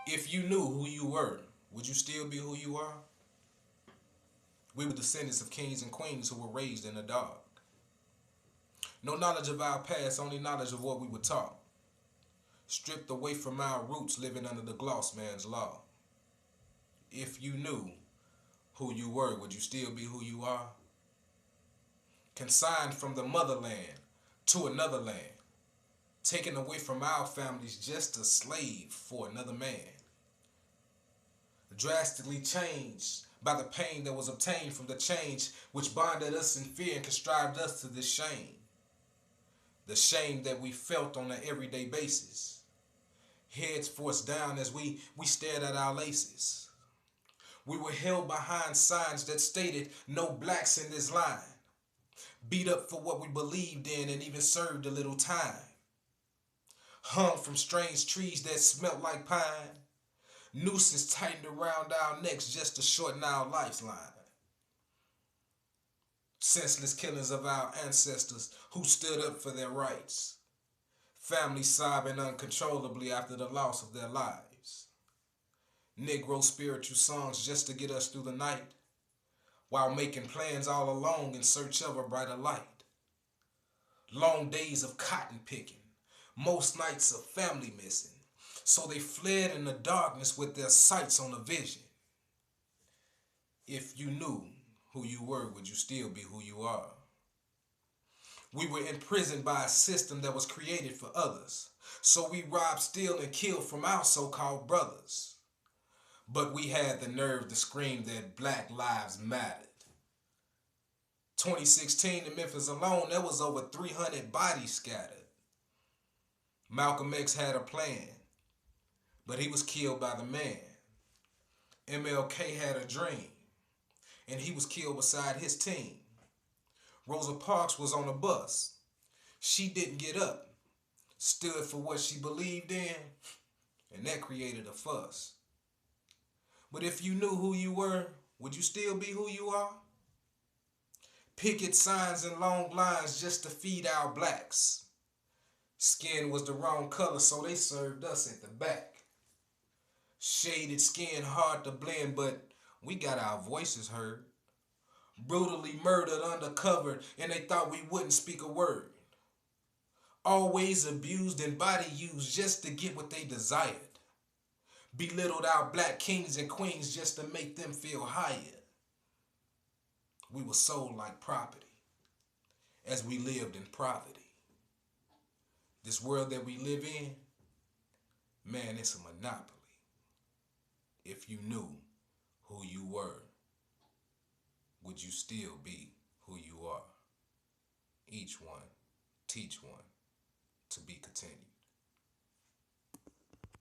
If you knew who you were, would you still be who you are? We were descendants of kings and queens who were raised in the dark. No knowledge of our past, only knowledge of what we were taught. Stripped away from our roots, living under the gloss man's law. If you knew who you were, would you still be who you are? Consigned from the motherland to another land. Taken away from our families, just a slave for another man. Drastically changed by the pain that was obtained from the change which bonded us in fear and contrived us to this shame. The shame that we felt on an everyday basis. Heads forced down as we stared at our laces. We were held behind signs that stated no blacks in this line. Beat up for what we believed in and even served a little time. Hung from strange trees that smelt like pine. Nooses tightened around our necks just to shorten our lifeline. Senseless killings of our ancestors who stood up for their rights. Families sobbing uncontrollably after the loss of their lives. Negro spiritual songs just to get us through the night, while making plans all along in search of a brighter light. Long days of cotton picking, most nights of family missing, so they fled in the darkness with their sights on a vision. If you knew who you were, would you still be who you are? We were imprisoned by a system that was created for others, so we robbed, steal, and kill from our so-called brothers. But we had the nerve to scream that Black Lives Mattered. 2016 in Memphis alone, there was over 300 bodies scattered. Malcolm X had a plan, but he was killed by the man. MLK had a dream, and he was killed beside his team. Rosa Parks was on a bus. She didn't get up, stood for what she believed in, and that created a fuss. But if you knew who you were, would you still be who you are? Picket signs and long lines just to feed our blacks. Skin was the wrong color, so they served us at the back. Shaded skin, hard to blend, but we got our voices heard. Brutally murdered, undercover, and they thought we wouldn't speak a word. Always abused and body used just to get what they desired. Belittled our black kings and queens just to make them feel higher. We were sold like property as we lived in poverty. This world that we live in, man, it's a monopoly. If you knew who you were, would you still be who you are? Each one, teach one, to be continued.